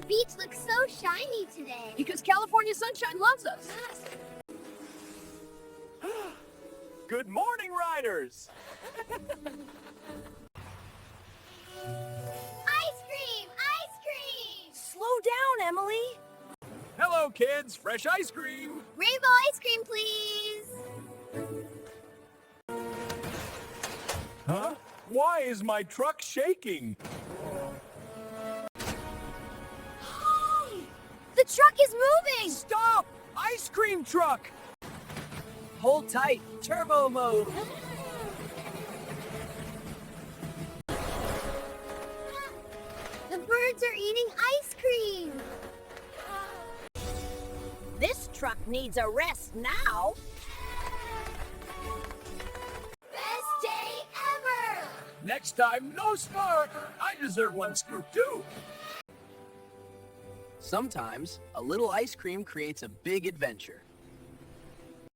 The beach looks so shiny today. Because California sunshine loves us. Good morning, riders! Ice cream! Ice cream! Slow down, Emily. Hello, kids! Fresh ice cream! Rainbow ice cream, please! Huh? Why is my truck shaking? The truck is moving! Stop! Ice cream truck! Hold tight. Turbo mode. The birds are eating ice cream! This truck needs a rest now. Best day ever! Next time, no spark! I deserve one scoop, too! Sometimes, a little ice cream creates a big adventure.